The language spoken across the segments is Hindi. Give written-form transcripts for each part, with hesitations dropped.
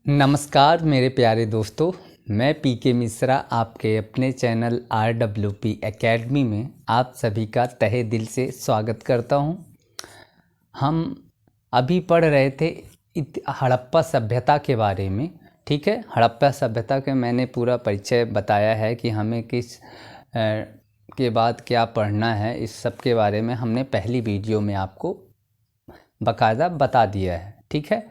नमस्कार मेरे प्यारे दोस्तों, मैं पीके मिश्रा आपके अपने चैनल RWP एकेडमी में आप सभी का तहे दिल से स्वागत करता हूं। हम अभी पढ़ रहे थे हड़प्पा सभ्यता के बारे में। ठीक है, हड़प्पा सभ्यता के मैंने पूरा परिचय बताया है कि हमें किस के बाद क्या पढ़ना है। इस सब के बारे में हमने पहली वीडियो में आपको बाकायदा बता दिया है। ठीक है,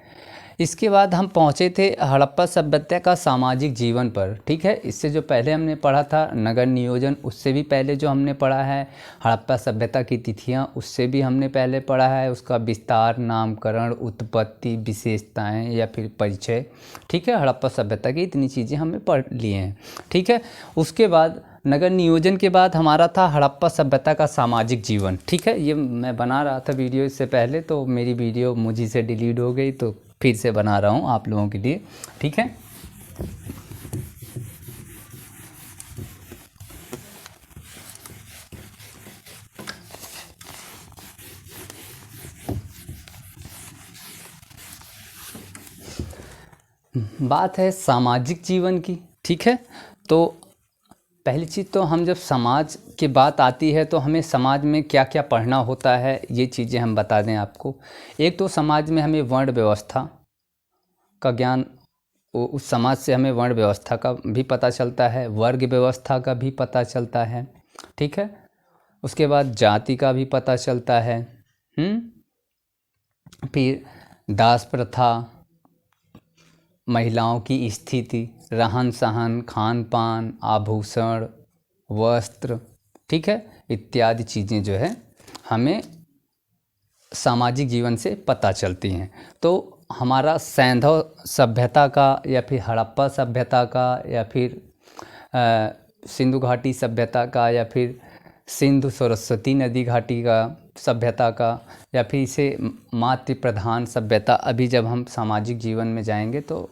इसके बाद हम पहुँचे थे हड़प्पा सभ्यता का सामाजिक जीवन पर। ठीक है, इससे जो पहले हमने पढ़ा था नगर नियोजन, उससे भी पहले जो हमने पढ़ा है हड़प्पा सभ्यता की तिथियां, उससे भी हमने पहले पढ़ा है उसका विस्तार, नामकरण, उत्पत्ति, विशेषताएं या फिर परिचय। ठीक है, हड़प्पा सभ्यता की इतनी चीज़ें हमने पढ़ लिए हैं। ठीक है, उसके बाद नगर नियोजन के बाद हमारा था हड़प्पा सभ्यता का सामाजिक जीवन। ठीक है, ये मैं बना रहा था वीडियो इससे पहले, तो मेरी वीडियो मुझे से डिलीट हो गई, तो फिर से बना रहा हूँ आप लोगों के लिए। ठीक है, बात है सामाजिक जीवन की। ठीक है, तो पहली चीज़ तो हम जब समाज की बात आती है तो हमें समाज में क्या क्या पढ़ना होता है, ये चीज़ें हम बता दें आपको। एक तो समाज में हमें वर्ण व्यवस्था का ज्ञान, उस समाज से हमें वर्ण व्यवस्था का भी पता चलता है, वर्ग व्यवस्था का भी पता चलता है। ठीक है, उसके बाद जाति का भी पता चलता है। फिर दास प्रथा, महिलाओं की स्थिति, रहन सहन, खान पान, आभूषण, वस्त्र, ठीक है, इत्यादि चीज़ें जो है हमें सामाजिक जीवन से पता चलती हैं। तो हमारा सैंधव सभ्यता का या फिर हड़प्पा सभ्यता का या फिर सिंधु घाटी सभ्यता का या फिर सिंधु सरस्वती नदी घाटी का सभ्यता का या फिर इसे मातृ प्रधान सभ्यता, अभी जब हम सामाजिक जीवन में जाएंगे तो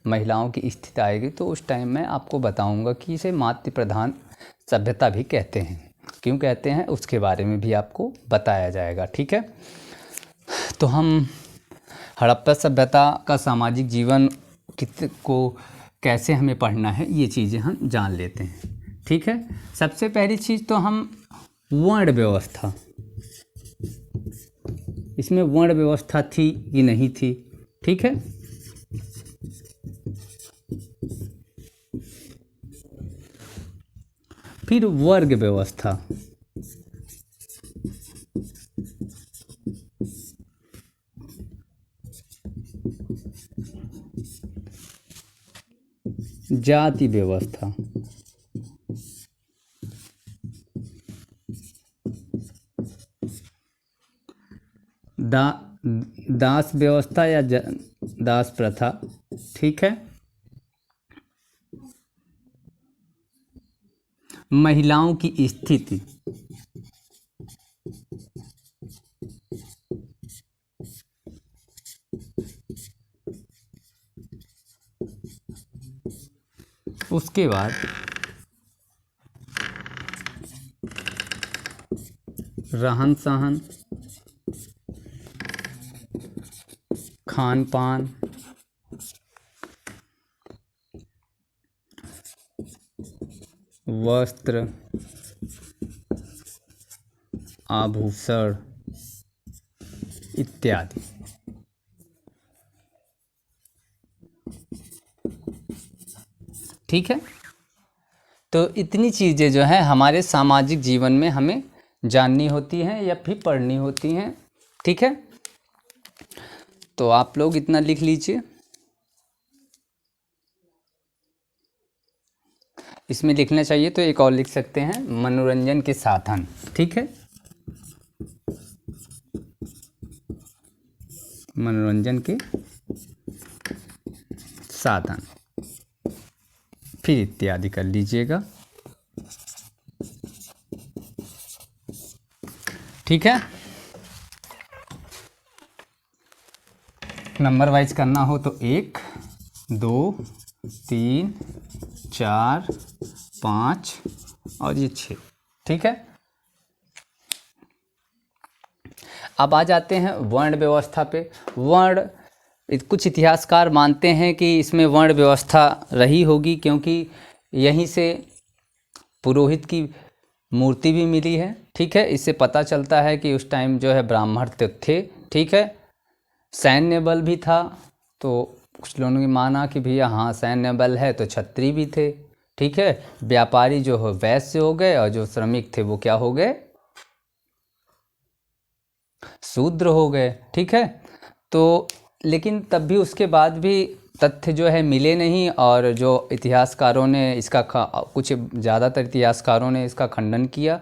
महिलाओं की स्थिति आएगी तो उस टाइम मैं आपको बताऊंगा कि इसे मातृ प्रधान सभ्यता भी कहते हैं। क्यों कहते हैं उसके बारे में भी आपको बताया जाएगा। ठीक है, तो हम हड़प्पा सभ्यता का सामाजिक जीवन को कैसे हमें पढ़ना है ये चीज़ें हम जान लेते हैं। ठीक है, सबसे पहली चीज़ तो हम वर्ण व्यवस्था, इसमें वर्ण व्यवस्था थी कि नहीं थी। ठीक है, फिर वर्ग व्यवस्था, जाति व्यवस्था, दास व्यवस्था या दास प्रथा। ठीक है, महिलाओं की स्थिति, उसके बाद रहन सहन, खान पान, वस्त्र, आभूषण इत्यादि। ठीक है, तो इतनी चीज़ें जो है हमारे सामाजिक जीवन में हमें जाननी होती हैं या फिर पढ़नी होती हैं। ठीक है, तो आप लोग इतना लिख लीजिए। इसमें लिखना चाहिए तो एक और लिख सकते हैं, मनोरंजन के साधन। ठीक है, मनोरंजन के साधन, फिर इत्यादि कर लीजिएगा। ठीक है, नंबर वाइज करना हो तो 1 2 3 4 5 और ये 6। ठीक है, अब आ जाते हैं वर्ण व्यवस्था पे। वर्ण कुछ इतिहासकार मानते हैं कि इसमें वर्ण व्यवस्था रही होगी, क्योंकि यहीं से पुरोहित की मूर्ति भी मिली है। ठीक है, इससे पता चलता है कि उस टाइम जो है ब्राह्मण तो थे। ठीक है, सैन्य बल भी था, तो कुछ लोगों ने माना कि भैया हाँ सैन्य बल है तो क्षत्रिय भी थे। ठीक है, व्यापारी जो हो वैश्य हो गए और जो श्रमिक थे वो क्या हो गए, शूद्र हो गए। ठीक है, तो लेकिन तब भी उसके बाद भी तथ्य जो है मिले नहीं, और जो इतिहासकारों ने इसका कुछ ज़्यादातर इतिहासकारों ने इसका खंडन किया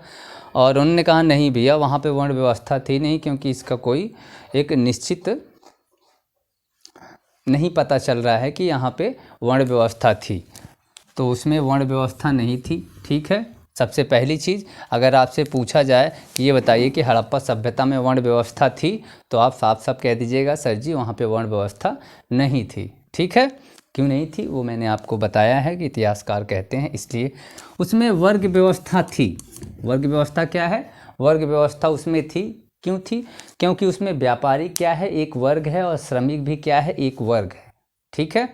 और उन्होंने कहा नहीं भैया वहाँ पे वर्ण व्यवस्था थी नहीं, क्योंकि इसका कोई एक निश्चित नहीं पता चल रहा है कि यहाँ पे वर्ण व्यवस्था थी, तो उसमें वर्ण व्यवस्था नहीं थी। ठीक है, सबसे पहली चीज़ अगर आपसे पूछा जाए कि ये बताइए कि हड़प्पा सभ्यता में वर्ण व्यवस्था थी, तो आप साफ साफ कह दीजिएगा सर जी वहाँ पे वर्ण व्यवस्था नहीं थी। ठीक है, क्यों नहीं थी वो मैंने आपको बताया है कि इतिहासकार कहते हैं इसलिए। उसमें वर्ग व्यवस्था थी। वर्ग व्यवस्था क्या है, वर्ग व्यवस्था उसमें थी। क्यों थी, क्योंकि उसमें व्यापारी क्या है एक वर्ग है और श्रमिक भी क्या है एक वर्ग है। ठीक है,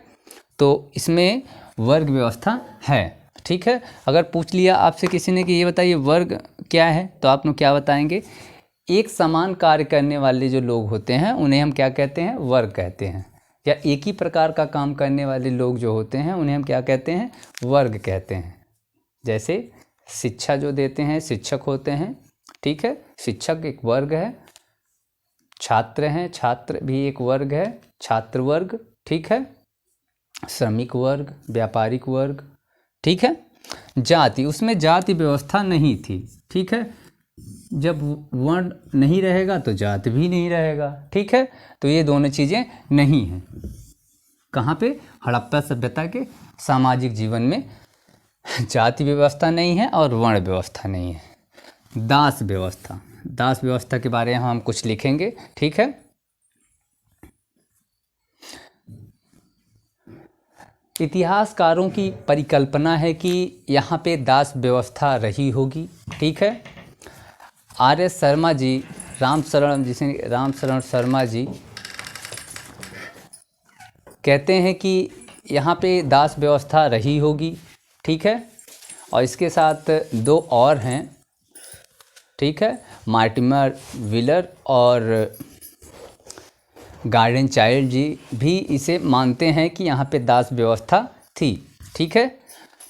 तो इसमें वर्ग व्यवस्था है। ठीक है, अगर पूछ लिया आपसे किसी ने कि ये बताइए वर्ग क्या है, तो आप लोग क्या बताएंगे, एक समान कार्य करने वाले जो लोग होते हैं उन्हें हम क्या कहते हैं, वर्ग कहते हैं। या एक ही प्रकार का काम करने वाले लोग जो होते हैं उन्हें हम क्या कहते हैं, वर्ग कहते हैं। जैसे शिक्षा जो देते हैं शिक्षक होते हैं। ठीक है, शिक्षक एक वर्ग है। छात्र हैं, छात्र भी एक वर्ग है, छात्र वर्ग। ठीक है, श्रमिक वर्ग, व्यापारिक वर्ग। ठीक है, जाति, उसमें जाति व्यवस्था नहीं थी। ठीक है, जब वर्ण नहीं रहेगा तो जाति भी नहीं रहेगा। ठीक है, तो ये दोनों चीज़ें नहीं हैं। कहाँ पे, हड़प्पा सभ्यता के सामाजिक जीवन में जाति व्यवस्था नहीं है और वर्ण व्यवस्था नहीं है। दास व्यवस्था, दास व्यवस्था के बारे में हम कुछ लिखेंगे। ठीक है, इतिहासकारों की परिकल्पना है कि यहाँ पे दास व्यवस्था रही होगी। ठीक है, आर.एस. शर्मा जी, राम शरण शर्मा जी कहते हैं कि यहाँ पे दास व्यवस्था रही होगी। ठीक है, और इसके साथ दो और हैं। ठीक है, मार्टिमर व्हीलर और गार्डन चाइल्ड जी भी इसे मानते हैं कि यहाँ पे दास व्यवस्था थी। ठीक है,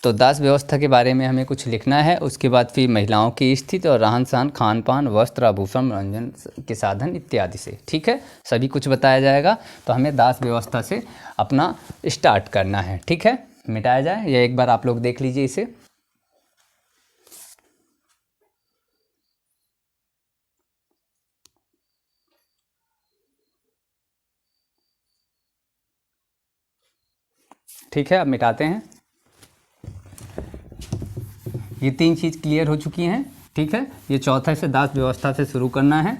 तो दास व्यवस्था के बारे में हमें कुछ लिखना है। उसके बाद फिर महिलाओं की स्थिति और रहन सहन, खान पान, वस्त्र, आभूषण, मनोरंजन के साधन इत्यादि से। ठीक है, सभी कुछ बताया जाएगा। तो हमें दास व्यवस्था से अपना स्टार्ट करना है। ठीक है, मिटाया जाए या एक बार आप लोग देख लीजिए इसे। ठीक है, अब मिटाते हैं। ये तीन चीज़ क्लियर हो चुकी हैं। ठीक है, ये चौथा से दास व्यवस्था से शुरू करना है।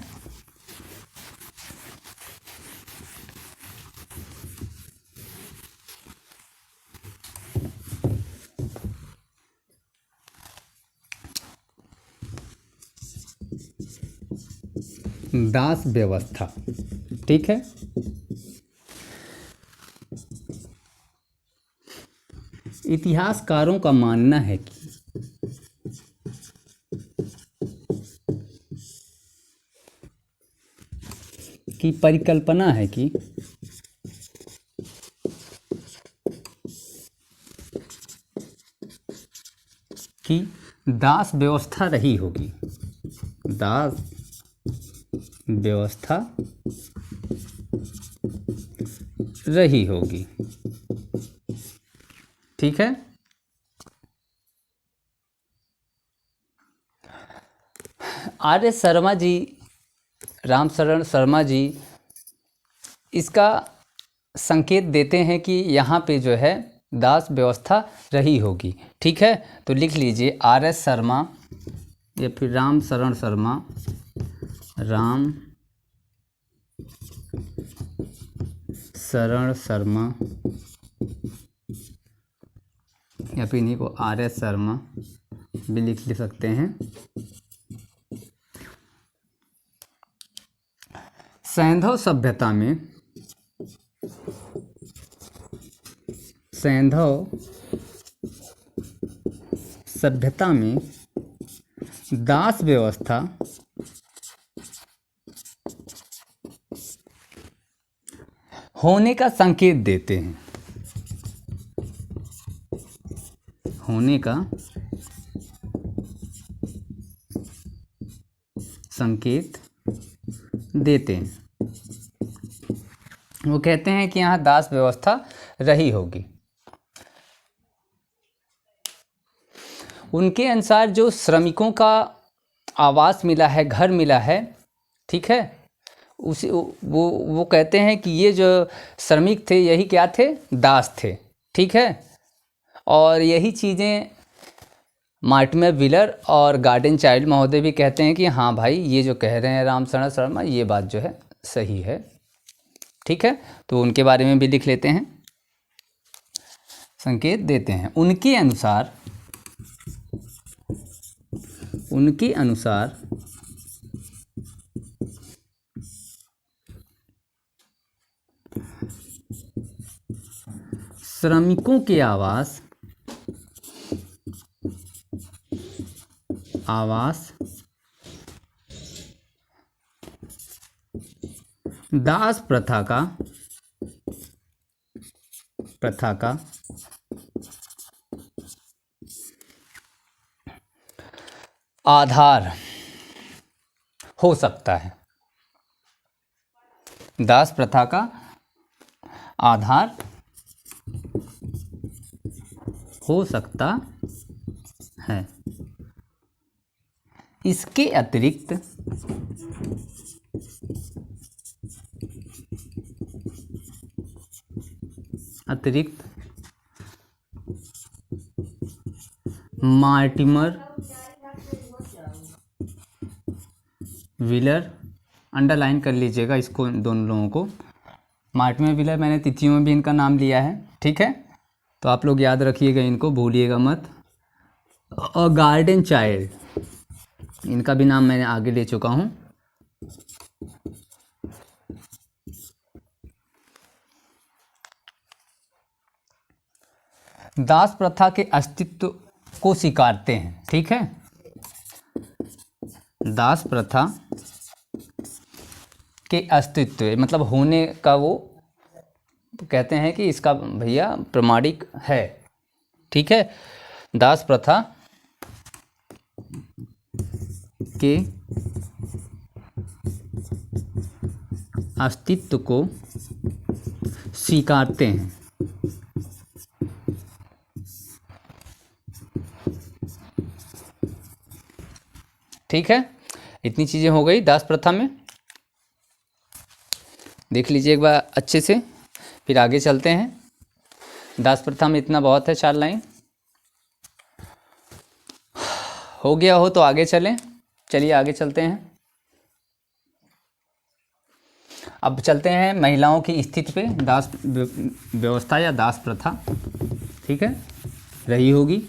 दास व्यवस्था। ठीक है, इतिहासकारों का मानना है कि परिकल्पना है कि दास व्यवस्था रही होगी। दास व्यवस्था रही होगी। ठीक है, आर.एस. शर्मा जी, राम शरण शर्मा जी इसका संकेत देते हैं कि यहाँ पे जो है दास व्यवस्था रही होगी। ठीक है, तो लिख लीजिए आर.एस. शर्मा या फिर राम शरण शर्मा, राम शरण शर्मा या फिर इन्हीं को आर.एस. शर्मा भी लिख सकते हैं। सैंधव सभ्यता में सैंधव सभ्यता में दास व्यवस्था होने का संकेत देते हैं, होने का संकेत देते हैं। वो कहते हैं कि यहाँ दास व्यवस्था रही होगी। उनके अनुसार जो श्रमिकों का आवास मिला है, घर मिला है, ठीक है, उसी वो कहते हैं कि ये जो श्रमिक थे यही क्या थे, दास थे, ठीक है। और यही चीज़ें मार्टिमर व्हीलर और गार्डन चाइल्ड महोदय भी कहते हैं कि हाँ भाई ये जो कह रहे हैं रामशरण शर्मा, ये बात जो है सही है, ठीक है। तो उनके बारे में भी लिख लेते हैं, संकेत देते हैं। उनके अनुसार श्रमिकों के आवास दास प्रथा का आधार हो सकता है, दास प्रथा का आधार हो सकता है। इसके अतिरिक्त मार्टिमर व्हीलर, अंडरलाइन कर लीजिएगा इसको, दोनों लोगों को। मार्टिमर व्हीलर मैंने तिथियों में भी इनका नाम लिया है, ठीक है, तो आप लोग याद रखिएगा, इनको भूलिएगा मत। और गार्डन चाइल्ड, इनका भी नाम मैंने आगे ले चुका हूँ। दास प्रथा के अस्तित्व को स्वीकारते हैं, ठीक है। दास प्रथा के अस्तित्व मतलब होने का वो कहते हैं कि इसका भैया प्रमाणिक है, ठीक है। दास प्रथा के अस्तित्व को स्वीकारते हैं, ठीक है। इतनी चीज़ें हो गई दास प्रथा में, देख लीजिए एक बार अच्छे से, फिर आगे चलते हैं। दास प्रथा में इतना बहुत है, 4 लाइन हो गया हो तो आगे चलें। चलिए आगे चलते हैं। अब चलते हैं महिलाओं की स्थिति पे, दास व्यवस्था या दास प्रथा, ठीक है, रही होगी।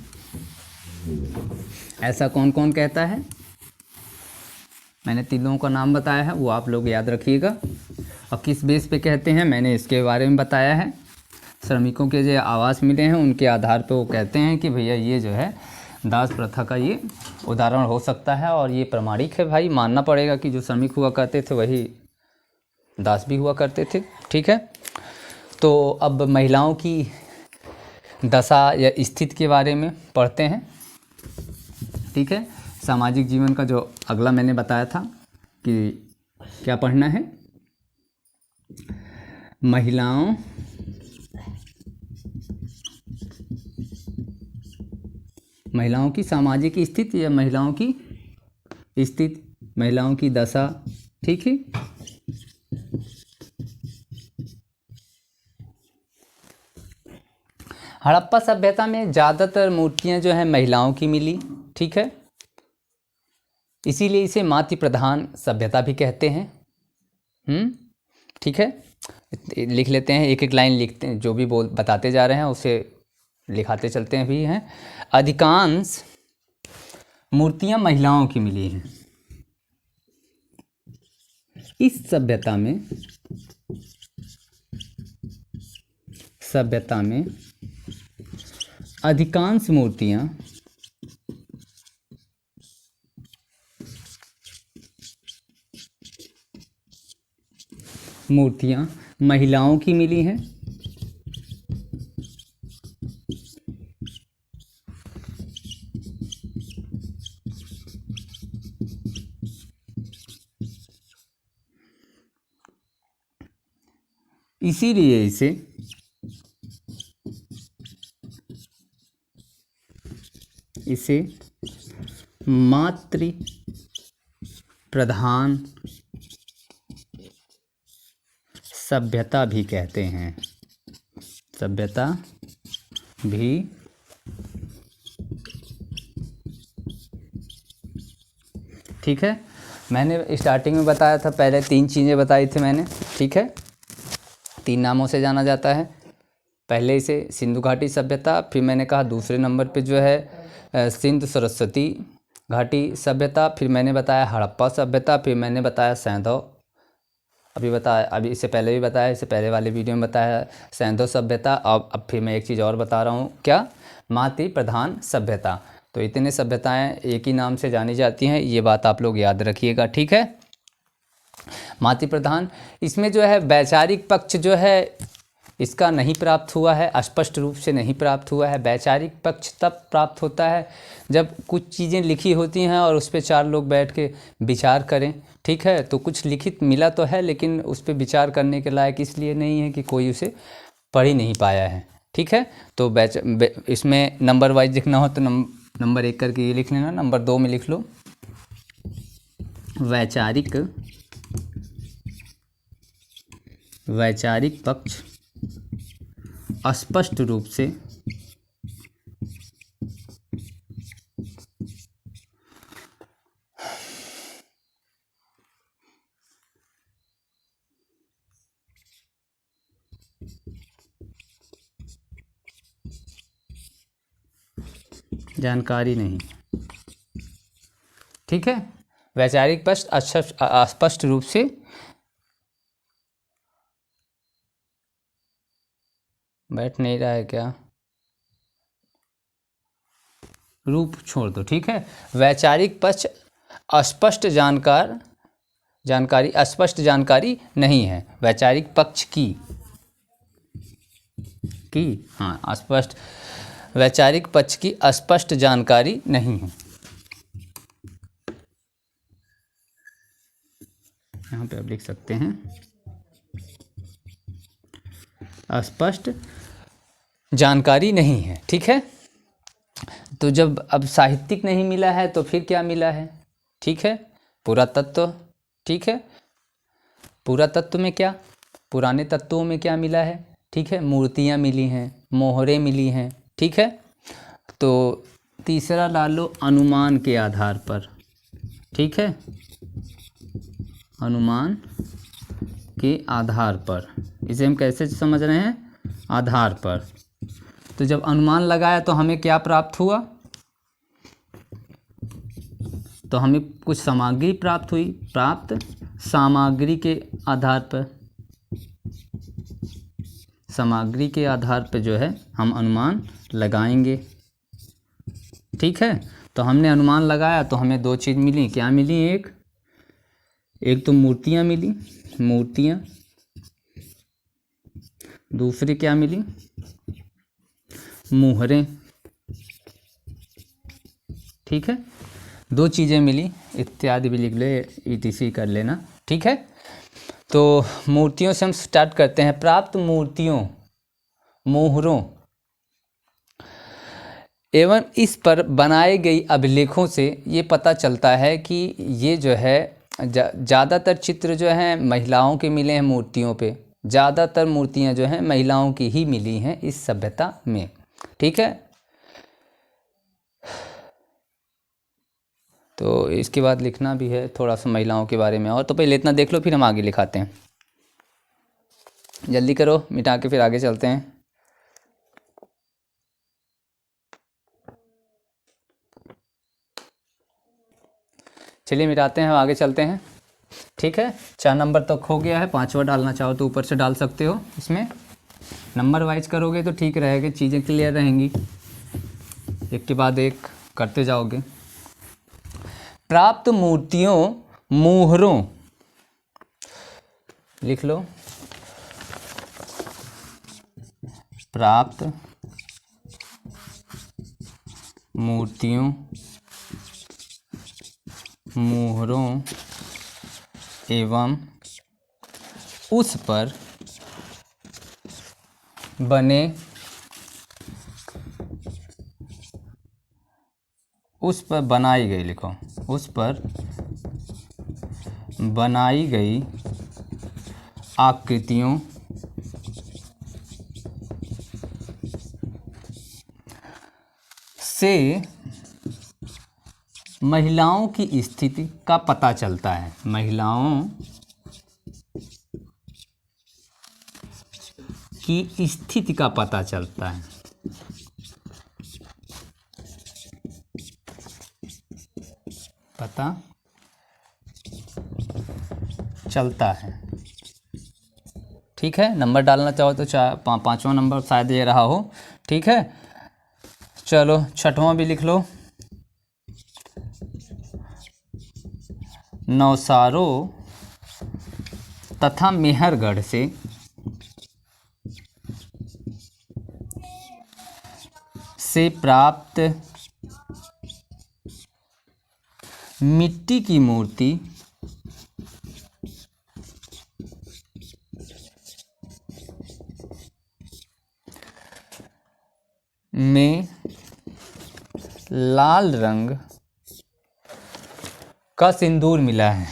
ऐसा कौन कौन कहता है, मैंने 3 लोगों का नाम बताया है, वो आप लोग याद रखिएगा। और किस बेस पे कहते हैं मैंने इसके बारे में बताया है। श्रमिकों के जो आवास मिले हैं उनके आधार पे वो कहते हैं कि भैया ये जो है दास प्रथा का ये उदाहरण हो सकता है और ये प्रमाणिक है। भाई मानना पड़ेगा कि जो श्रमिक हुआ करते थे वही दास भी हुआ करते थे, ठीक है। तो अब महिलाओं की दशा या स्थिति के बारे में पढ़ते हैं, ठीक है। सामाजिक जीवन का जो अगला मैंने बताया था कि क्या पढ़ना है, महिलाओं की सामाजिक स्थिति या महिलाओं की स्थिति, महिलाओं की दशा, ठीक है। हड़प्पा सभ्यता में ज़्यादातर मूर्तियां जो हैं महिलाओं की मिली, ठीक है, इसीलिए इसे मातृ प्रधान सभ्यता भी कहते हैं। ठीक है, लिख लेते हैं, एक एक लाइन लिखते हैं, जो भी बताते जा रहे हैं उसे लिखाते चलते हैं भी हैं। अधिकांश मूर्तियां महिलाओं की मिली हैं। इस सभ्यता में सभ्यता में अधिकांश मूर्तियाँ महिलाओं की मिली हैं। इसीलिए इसे मातृ प्रधान सभ्यता भी कहते हैं। सभ्यता भी ठीक है। मैंने स्टार्टिंग में बताया था, पहले 3 चीज़ें बताई थी मैंने, ठीक है। 3 नामों से जाना जाता है। पहले इसे सिंधु घाटी सभ्यता, फिर मैंने कहा दूसरे नंबर पे जो है सिंधु सरस्वती घाटी सभ्यता, फिर मैंने बताया हड़प्पा सभ्यता, फिर मैंने बताया सैंधव, अभी इससे पहले भी बताया, इससे पहले वाले वीडियो में बताया सैंधव सभ्यता। अब फिर मैं एक चीज़ और बता रहा हूँ, क्या? मातृ प्रधान सभ्यता। तो इतने सभ्यताएं एक ही नाम से जानी जाती हैं, ये बात आप लोग याद रखिएगा, ठीक है। मातृ प्रधान, इसमें जो है वैचारिक पक्ष जो है इसका नहीं प्राप्त हुआ है, स्पष्ट रूप से नहीं प्राप्त हुआ है। वैचारिक पक्ष तब प्राप्त होता है जब कुछ चीज़ें लिखी होती हैं और उस पर 4 लोग बैठ के विचार करें, ठीक है। तो कुछ लिखित मिला तो है, लेकिन उस पर विचार करने के लायक इसलिए नहीं है कि कोई उसे पढ़ ही नहीं पाया है, ठीक है। तो इसमें नंबर वाइज लिखना हो तो नंबर 1 करके ये लिख लेना, नंबर 2 में लिख लो वैचारिक पक्ष स्पष्ट रूप से जानकारी नहीं, ठीक है। वैचारिक पक्ष स्पष्ट रूप से बैठ नहीं रहा है क्या? रूप छोड़ दो, ठीक है। वैचारिक पक्ष अस्पष्ट जानकारी नहीं है। वैचारिक पक्ष की हाँ अस्पष्ट, वैचारिक पक्ष की अस्पष्ट जानकारी नहीं है। यहाँ पे आप लिख सकते हैं अस्पष्ट जानकारी नहीं है, ठीक है। तो जब अब साहित्यिक नहीं मिला है तो फिर क्या मिला है, ठीक है? पुरातत्व, ठीक है। पुरातत्व में क्या, पुराने तत्वों में क्या मिला है, ठीक है? मूर्तियाँ मिली हैं, मोहरें मिली हैं, ठीक है। तो तीसरा ला लो अनुमान के आधार पर, ठीक है। अनुमान के आधार पर, इसे हम कैसे समझ रहे हैं? आधार पर। तो जब अनुमान लगाया तो हमें क्या प्राप्त हुआ? तो हमें कुछ सामग्री प्राप्त हुई। प्राप्त सामग्री के आधार पर, सामग्री के आधार पर जो है हम अनुमान लगाएंगे, ठीक है। तो हमने अनुमान लगाया तो हमें 2 चीज़ मिली। क्या मिली? एक तो मूर्तियाँ मिली, मूर्तियाँ। दूसरी क्या मिली? मोहरें, ठीक है। 2 चीज़ें मिली, इत्यादि भी लिख ले, ETC कर लेना, ठीक है। तो मूर्तियों से हम स्टार्ट करते हैं। प्राप्त मूर्तियों, मोहरों एवं इस पर बनाए गई अभिलेखों से ये पता चलता है कि ये जो है ज़्यादातर चित्र जो हैं महिलाओं के मिले हैं मूर्तियों पे। ज़्यादातर मूर्तियाँ जो हैं महिलाओं की ही मिली हैं इस सभ्यता में, ठीक है। तो इसके बाद लिखना भी है थोड़ा सा महिलाओं के बारे में, और तो पहले इतना देख लो फिर हम आगे लिखाते हैं। जल्दी करो, मिटा के फिर आगे चलते हैं। चलिए मिटाते हैं, आगे चलते हैं, ठीक है। 4 नंबर तक हो गया है। 5वां डालना चाहो तो ऊपर से डाल सकते हो इसमें। नंबर वाइज करोगे तो ठीक रहेगा, चीज़ें क्लियर रहेंगी, एक के बाद एक करते जाओगे। प्राप्त मूर्तियों मुहरों, लिख लो, प्राप्त मूर्तियों मुहरों एवं उस पर बने, उस पर बनाई गई, लिखो, उस पर बनाई गई आकृतियों से महिलाओं की स्थिति का पता चलता है। महिलाओं की स्थिति का पता चलता है। पता चलता है, ठीक है। नंबर डालना चाहो तो पाँचवां नंबर शायद ये रहा हो, ठीक है। चलो छठवां भी लिख लो। नौसारों तथा मेहरगढ़ से प्राप्त मिट्टी की मूर्ति में लाल रंग का सिंदूर मिला है।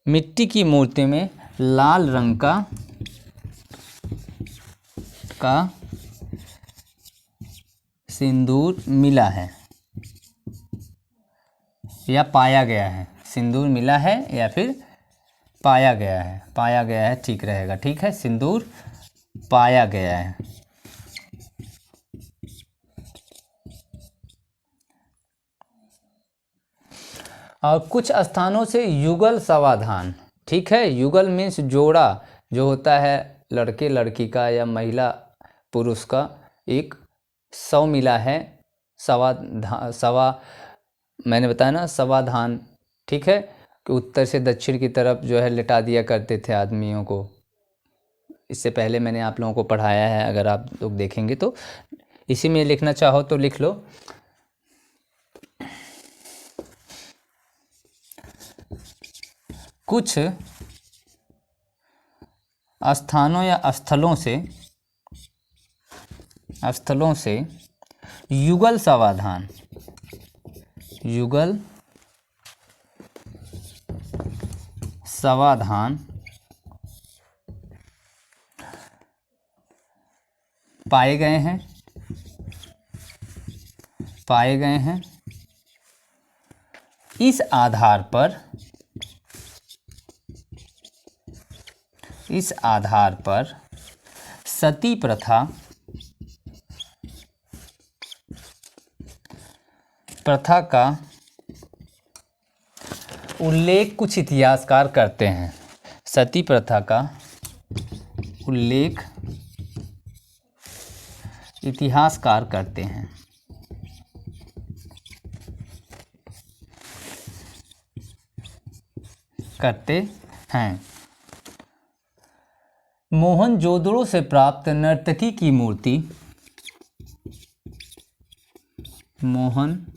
मिट्टी की मूर्ति में लाल रंग का सिंदूर मिला है या पाया गया है। सिंदूर मिला है या फिर पाया गया है, पाया गया है ठीक रहेगा, ठीक है। सिंदूर पाया गया है। और कुछ स्थानों से युगल समाधान, ठीक है। युगल मीन्स जोड़ा, जो होता है लड़के लड़की का या महिला पुरुष का, एक 100 मिला है। सवा मैंने बताया ना, समाधान, ठीक है, कि उत्तर से दक्षिण की तरफ जो है लिटा दिया करते थे आदमियों को। इससे पहले मैंने आप लोगों को पढ़ाया है, अगर आप लोग देखेंगे तो। इसी में लिखना चाहो तो लिख लो। कुछ स्थानों या स्थलों से युगल समाधान, युगल समाधान पाए गए हैं। इस आधार पर सती प्रथा का उल्लेख कुछ इतिहासकार करते हैं। सती प्रथा का उल्लेख इतिहासकार करते हैं। मोहनजोदड़ो से प्राप्त नर्तकी की मूर्ति, मोहनजोदड़ो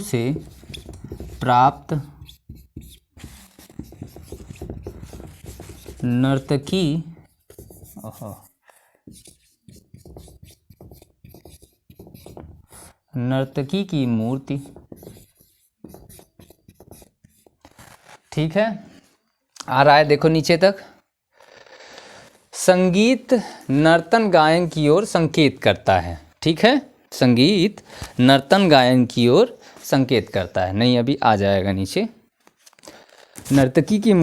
से प्राप्त नर्तकी की मूर्ति, ठीक है। आ रहा है, देखो नीचे तक। संगीत नर्तन गायन की ओर संकेत करता है, ठीक है। संगीत नर्तन गायन की ओर संकेत करता है। नहीं, अभी आ जाएगा नीचे। नर्तकी की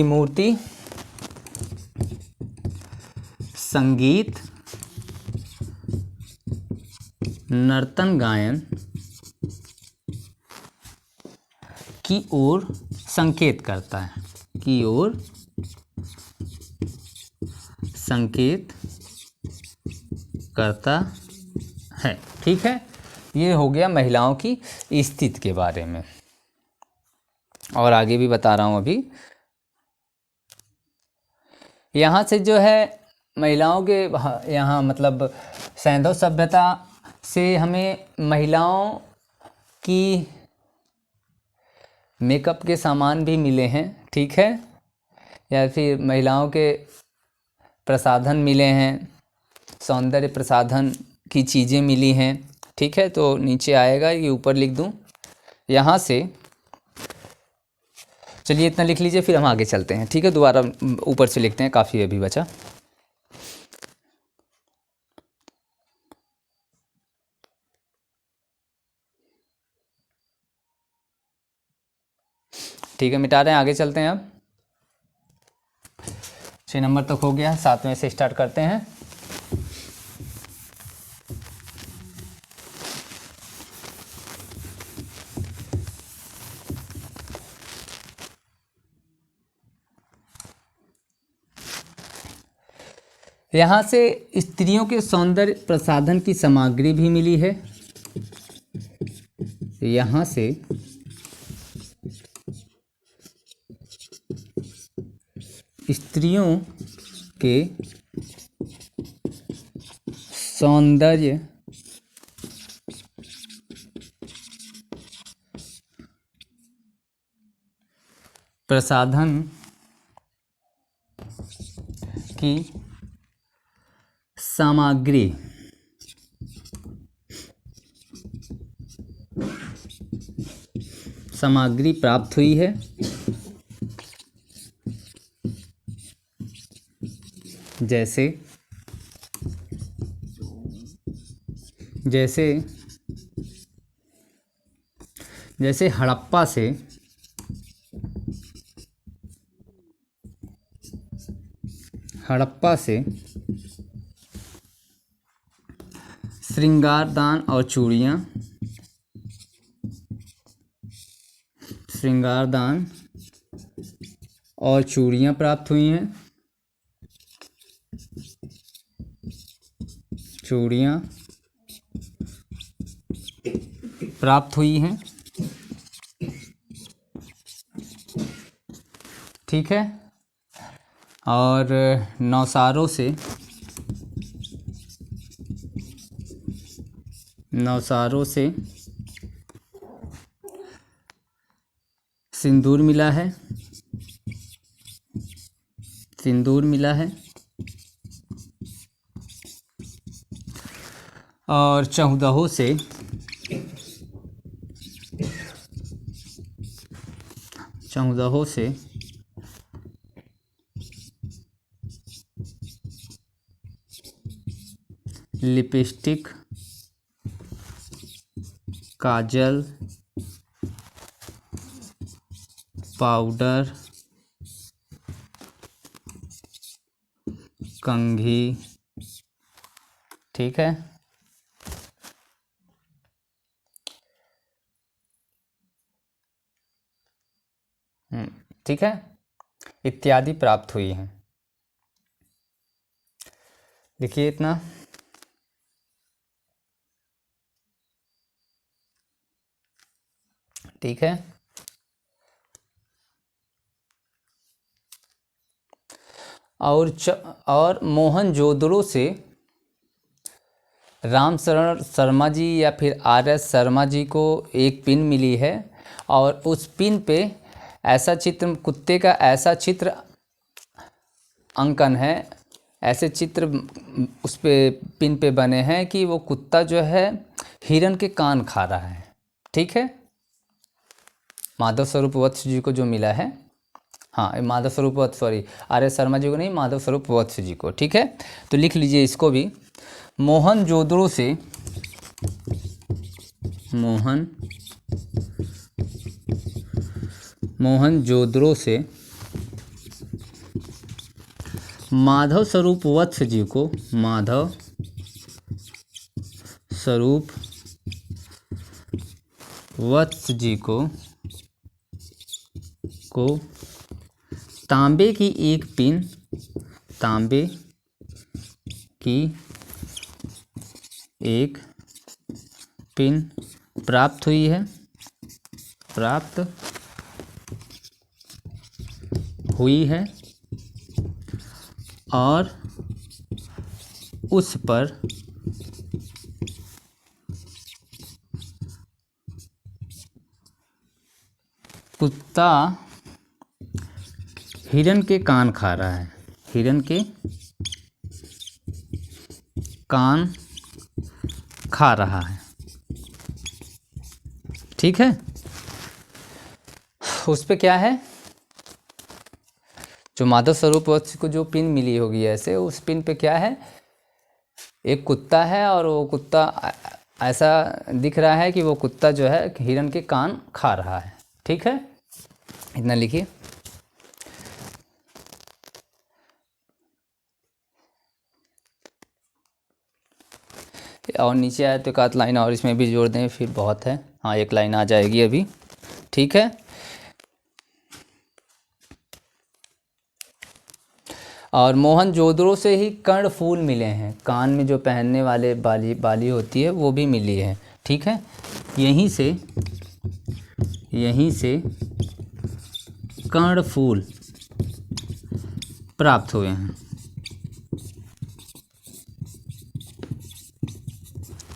मूर्ति संगीत नर्तन गायन की ओर संकेत करता है, की ओर संकेत करता है। ठीक है, ये हो गया महिलाओं की स्थिति के बारे में, और आगे भी बता रहा हूँ अभी। यहाँ से जो है महिलाओं के यहाँ मतलब सैंधव सभ्यता से हमें महिलाओं की मेकअप के सामान भी मिले हैं। ठीक है, या फिर महिलाओं के प्रसाधन मिले हैं, सौंदर्य प्रसाधन की चीज़ें मिली हैं। ठीक है, तो नीचे आएगा, ये ऊपर लिख दूँ यहाँ से। चलिए इतना लिख लीजिए, फिर हम आगे चलते हैं। ठीक है, दोबारा ऊपर से लिखते हैं, काफ़ी अभी बचा। ठीक है, मिटा रहे हैं, आगे चलते हैं। अब 6 नंबर तक हो गया, 7वें से स्टार्ट करते हैं। यहाँ से स्त्रियों के सौंदर्य प्रसाधन की सामग्री भी मिली है। यहाँ से स्त्रियों के सौंदर्य प्रसाधन की सामग्री प्राप्त हुई है। जैसे जैसे जैसे हड़प्पा से श्रृंगारदान और चूड़ियाँ प्राप्त हुई हैं। चूड़ियाँ प्राप्त हुई हैं। ठीक है, और नौसारों से सिंदूर मिला है। और चौदहों से लिपस्टिक, काजल, पाउडर, कंघी। ठीक है, ठीक है, इत्यादि प्राप्त हुई हैं। देखिए इतना। ठीक है, और मोहनजोदड़ो से रामशरण शर्मा जी या फिर RS शर्मा जी को एक पिन मिली है, और उस पिन पे ऐसा चित्र, कुत्ते का ऐसा चित्र अंकन है, ऐसे चित्र उस पे पिन पे बने हैं कि वो कुत्ता जो है हिरन के कान खा रहा है। ठीक है, माधव स्वरूप वत्स जी को जो मिला है, हाँ माधव स्वरूप वत्स, सॉरी RS शर्मा जी को नहीं, माधव स्वरूप वत्स जी को। ठीक है, तो लिख लीजिए इसको भी। मोहनजोदड़ो से माधव स्वरूप वत्स जी को स्वरूप वत्स जी को तांबे की एक पिन प्राप्त हुई है और उस पर कुत्ता हिरन के कान खा रहा है। हिरन के कान खा रहा है। ठीक है, उस पे क्या है, जो माधव स्वरूप वत्स को जो पिन मिली होगी ऐसे, उस पिन पे क्या है, एक कुत्ता है और वो कुत्ता ऐसा दिख रहा है कि वो कुत्ता जो है हिरन के कान खा रहा है। ठीक है, इतना लिखिए। और नीचे आए तो एक आध लाइन और इसमें भी जोड़ दें, फिर बहुत है। हाँ, एक लाइन आ जाएगी अभी। ठीक है, और मोहनजोदड़ो से ही कर्णफूल मिले हैं। कान में जो पहनने वाले बाली होती है वो भी मिली है। ठीक है, यहीं से कर्णफूल प्राप्त हुए हैं।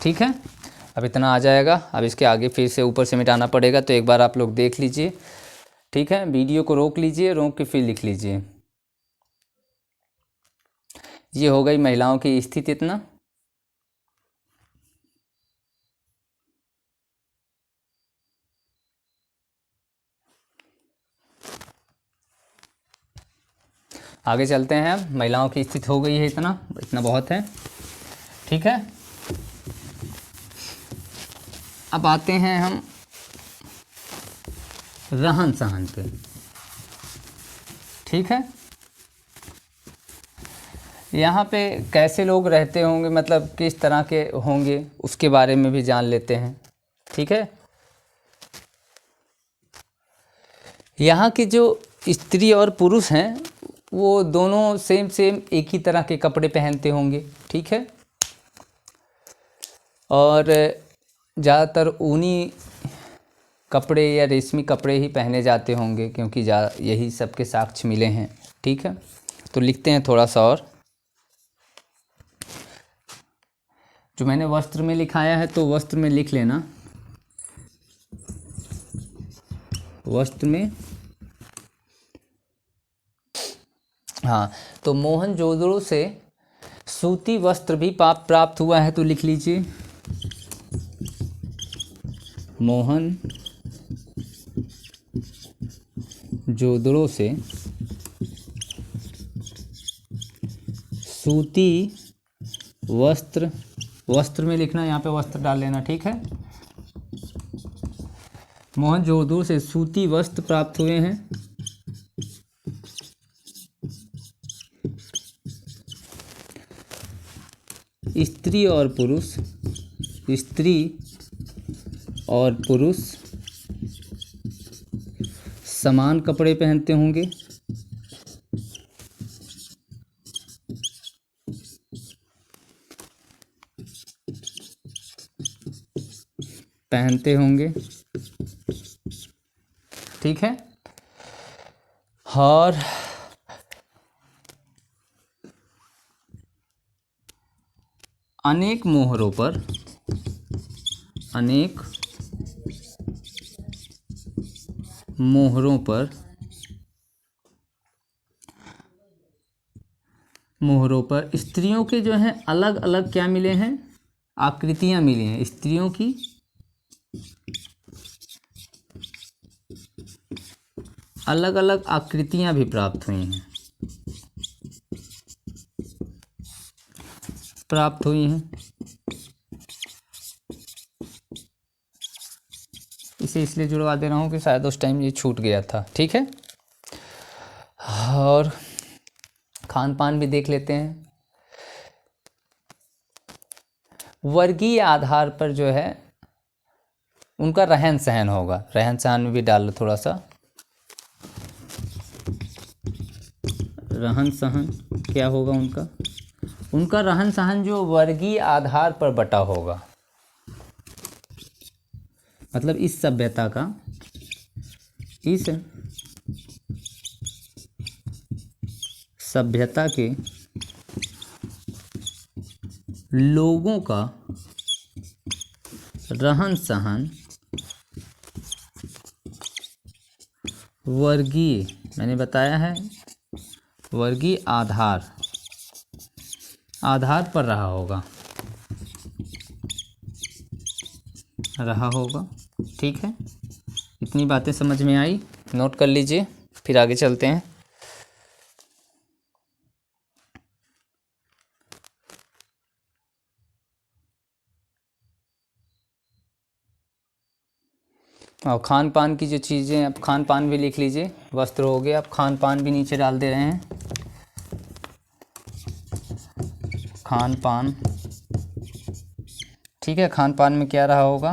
ठीक है, अब इतना आ जाएगा। अब इसके आगे फिर से ऊपर से मिटाना पड़ेगा, तो एक बार आप लोग देख लीजिए। ठीक है, वीडियो को रोक लीजिए, रोक के फिर लिख लीजिए। ये हो गई महिलाओं की स्थिति। इतना आगे चलते हैं। महिलाओं की स्थिति हो गई है, इतना बहुत है। ठीक है, अब आते हैं हम रहन सहन पे। ठीक है, यहाँ पे कैसे लोग रहते होंगे, मतलब किस तरह के होंगे, उसके बारे में भी जान लेते हैं। ठीक है, यहाँ के जो स्त्री और पुरुष हैं वो दोनों सेम एक ही तरह के कपड़े पहनते होंगे। ठीक है, और ज़्यादातर ऊनी कपड़े या रेशमी कपड़े ही पहने जाते होंगे, क्योंकि यही सबके साक्ष्य मिले हैं। ठीक है, तो लिखते हैं थोड़ा सा और। जो मैंने वस्त्र में लिखाया है तो वस्त्र में लिख लेना। वस्त्र में, हाँ, तो मोहनजोदड़ो से सूती वस्त्र भी प्राप्त हुआ है, तो लिख लीजिए मोहनजोदड़ो से सूती वस्त्र में लिखना, यहाँ पे वस्त्र डाल लेना। ठीक है, मोहनजोदड़ो से सूती वस्त्र प्राप्त हुए हैं। स्त्री और पुरुष समान कपड़े पहनते होंगे। ठीक है, और अनेक मोहरों पर स्त्रियों के जो हैं अलग अलग क्या मिले हैं, आकृतियां मिली हैं। स्त्रियों की अलग अलग आकृतियां भी प्राप्त हुई हैं। इसे इसलिए जुड़वा दे रहा हूँ कि शायद उस टाइम ये छूट गया था। ठीक है, और खान पान भी देख लेते हैं। वर्गीय आधार पर जो है उनका रहन सहन होगा। रहन सहन में भी डाल लो थोड़ा सा, रहन सहन क्या होगा उनका, उनका रहन सहन जो वर्गीय आधार पर बटा होगा। मतलब इस सभ्यता का, इस सभ्यता के लोगों का रहन सहन वर्गीय, मैंने बताया है वर्गीय आधार पर रहा होगा। ठीक है, इतनी बातें समझ में आई, नोट कर लीजिए, फिर आगे चलते हैं। और खान पान की जो चीज़ें, अब खान पान भी लिख लीजिए। वस्त्र हो गया, अब खान पान भी नीचे डाल दे रहे हैं। खान पान, ठीक है, खान पान में क्या रहा होगा,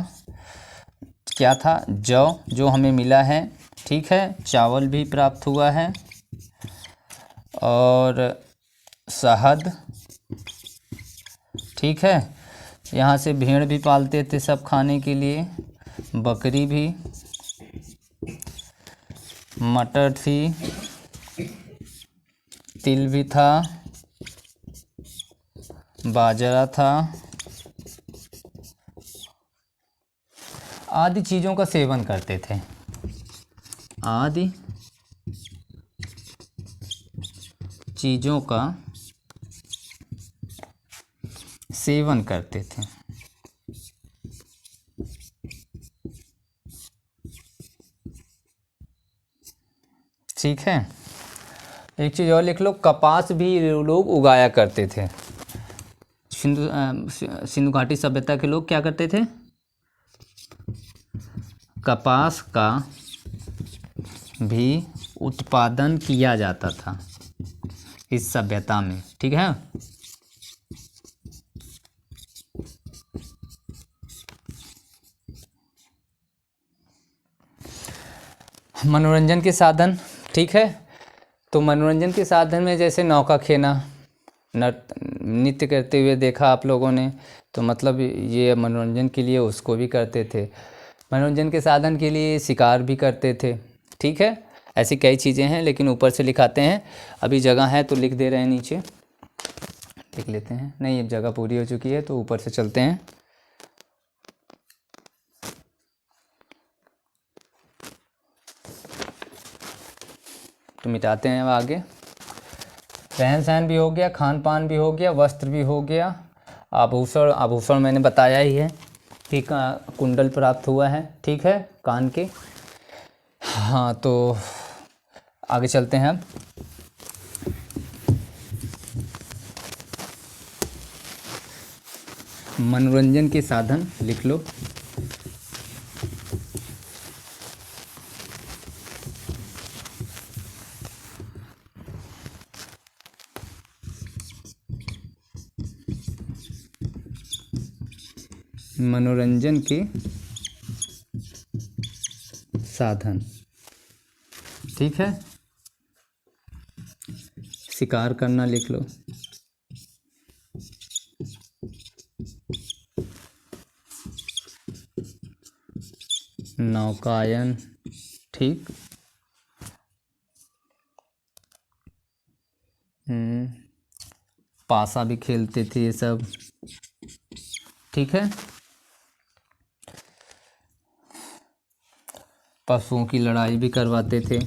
क्या था, जौ जो हमें मिला है, ठीक है, चावल भी प्राप्त हुआ है, और शहद, ठीक है, यहाँ से भेड़ भी पालते थे सब खाने के लिए, बकरी भी, मटर थी, तिल भी था, बाजरा था, आदि चीज़ों का सेवन करते थे, आदि चीज़ों का सेवन करते थे। ठीक है, एक चीज़ और लिख लो, कपास भी लोग उगाया करते थे। सिंधु घाटी सभ्यता के लोग क्या करते थे, कपास का भी उत्पादन किया जाता था इस सभ्यता में। ठीक है, मनोरंजन के साधन, ठीक है, तो मनोरंजन के साधन में जैसे नौका खेना, नृत्य करते हुए देखा आप लोगों ने, तो मतलब ये मनोरंजन के लिए उसको भी करते थे। मनोरंजन के साधन के लिए शिकार भी करते थे। ठीक है, ऐसी कई चीज़ें हैं, लेकिन ऊपर से लिखाते हैं, अभी जगह है तो लिख दे रहे हैं, नीचे लिख लेते हैं। नहीं, अब जगह पूरी हो चुकी है तो ऊपर से चलते हैं। तो मिटाते हैं अब आगे। रहन सहन भी हो गया, खान पान भी हो गया, वस्त्र भी हो गया, आभूषण मैंने बताया ही है कि कुंडल प्राप्त हुआ है, ठीक है, कान के। हाँ, तो आगे चलते हैं अब। मनोरंजन के साधन लिख लो। मनोरंजन के साधन, ठीक है, शिकार करना लिख लो, नौकायन, ठीक, पासा भी खेलते थे ये सब, ठीक है, पशुओं की लड़ाई भी करवाते थे,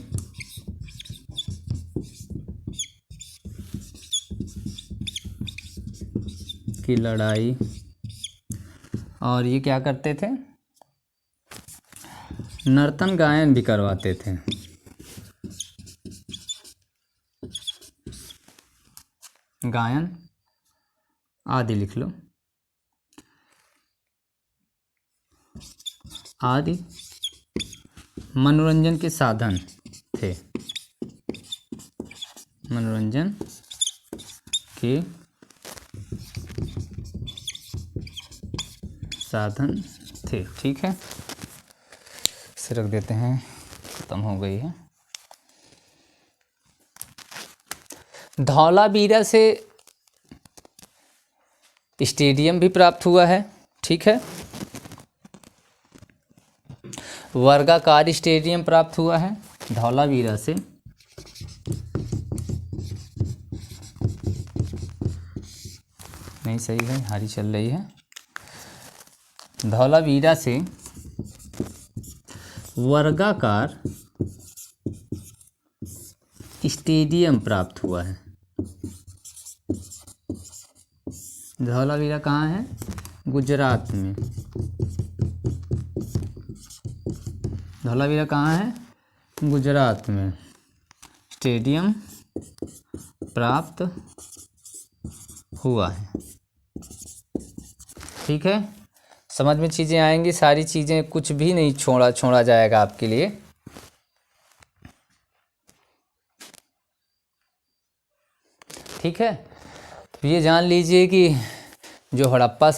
की लड़ाई, और ये क्या करते थे, नर्तन गायन भी करवाते थे। गायन आदि लिख लो, आदि मनोरंजन के साधन थे, मनोरंजन के साधन थे। ठीक है, इसे रख देते हैं, ख़त्म हो गई है। धौलावीरा से स्टेडियम भी प्राप्त हुआ है। ठीक है, वर्गाकार स्टेडियम प्राप्त हुआ है धौलावीरा से। नहीं सही है, हारी चल रही है। धौलावीरा से वर्गाकार स्टेडियम प्राप्त हुआ है। धौलावीरा कहाँ है? गुजरात में। धौलावीरा कहाँ है? गुजरात में। स्टेडियम प्राप्त हुआ है। ठीक है, समझ में चीज़ें आएंगी, सारी चीज़ें, कुछ भी नहीं छोड़ा जाएगा आपके लिए। ठीक है, तो ये जान लीजिए कि जो हड़प्पा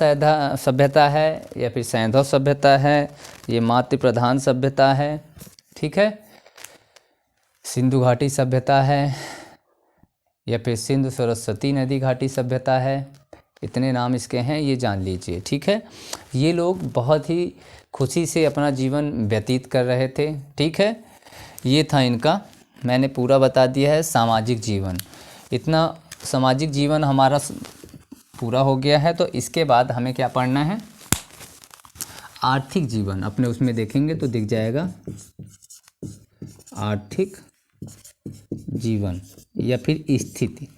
सभ्यता है या फिर सैंधव सभ्यता है, ये मातृ प्रधान सभ्यता है। ठीक है, सिंधु घाटी सभ्यता है या फिर सिंधु सरस्वती नदी घाटी सभ्यता है, इतने नाम इसके हैं, ये जान लीजिए। ठीक है, ये लोग बहुत ही खुशी से अपना जीवन व्यतीत कर रहे थे। ठीक है, ये था इनका, मैंने पूरा बता दिया है। सामाजिक जीवन, इतना सामाजिक जीवन हमारा पूरा हो गया है। तो इसके बाद हमें क्या पढ़ना है? आर्थिक जीवन। अपने उसमें देखेंगे तो दिख जाएगा आर्थिक जीवन या फिर स्थिति।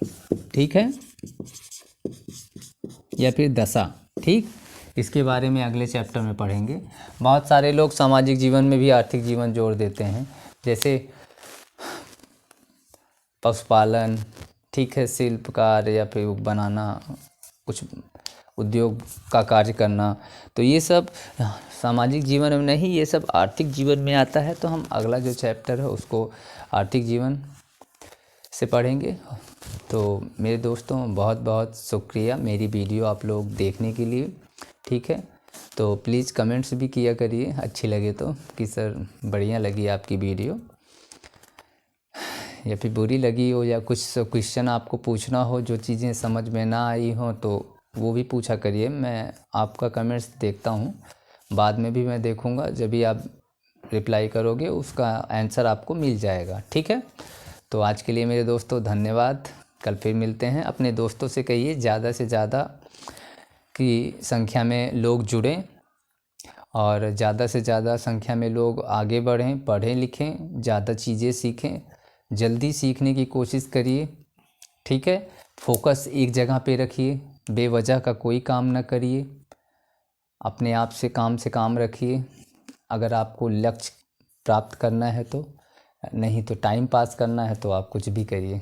ठीक है, या फिर दशा। ठीक, इसके बारे में अगले चैप्टर में पढ़ेंगे। बहुत सारे लोग सामाजिक जीवन में भी आर्थिक जीवन जोड़ देते हैं, जैसे पशुपालन, ठीक है, शिल्पकार या फिर बनाना, कुछ उद्योग का कार्य करना, तो ये सब सामाजिक जीवन में नहीं, ये सब आर्थिक जीवन में आता है। तो हम अगला जो चैप्टर है उसको आर्थिक जीवन से पढ़ेंगे। तो मेरे दोस्तों, बहुत बहुत शुक्रिया मेरी वीडियो आप लोग देखने के लिए। ठीक है, तो प्लीज़ कमेंट्स भी किया करिए अच्छी लगे तो, कि सर बढ़िया लगी आपकी वीडियो, या फिर बुरी लगी हो, या कुछ क्वेश्चन आपको पूछना हो, जो चीज़ें समझ में ना आई हो तो वो भी पूछा करिए। मैं आपका कमेंट्स देखता हूँ, बाद में भी मैं देखूँगा, जब भी आप रिप्लाई करोगे उसका आंसर आपको मिल जाएगा। ठीक है, तो आज के लिए मेरे दोस्तों धन्यवाद। कल फिर मिलते हैं। अपने दोस्तों से कहिए ज़्यादा से ज़्यादा की संख्या में लोग जुड़ें और ज़्यादा से ज़्यादा संख्या में लोग आगे बढ़ें, पढ़ें लिखें, ज़्यादा चीज़ें सीखें, जल्दी सीखने की कोशिश करिए। ठीक है, फोकस एक जगह पे रखिए, बेवजह का कोई काम ना करिए, अपने आप से काम रखिए। अगर आपको लक्ष्य प्राप्त करना है तो, नहीं तो टाइम पास करना है तो आप कुछ भी करिए,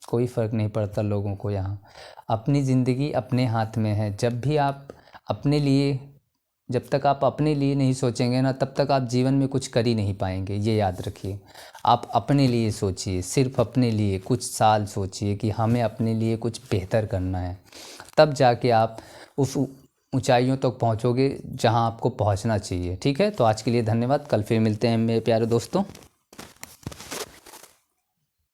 कोई फ़र्क नहीं पड़ता लोगों को। यहाँ अपनी ज़िंदगी अपने हाथ में है। जब तक आप अपने लिए नहीं सोचेंगे ना, तब तक आप जीवन में कुछ कर ही नहीं पाएंगे, ये याद रखिए। आप अपने लिए सोचिए, सिर्फ अपने लिए कुछ साल सोचिए कि हमें अपने लिए कुछ बेहतर करना है, तब जाके आप उस ऊंचाइयों तक पहुंचोगे जहां आपको पहुंचना चाहिए। ठीक है, तो आज के लिए धन्यवाद। कल फिर मिलते हैं मेरे प्यारे दोस्तों।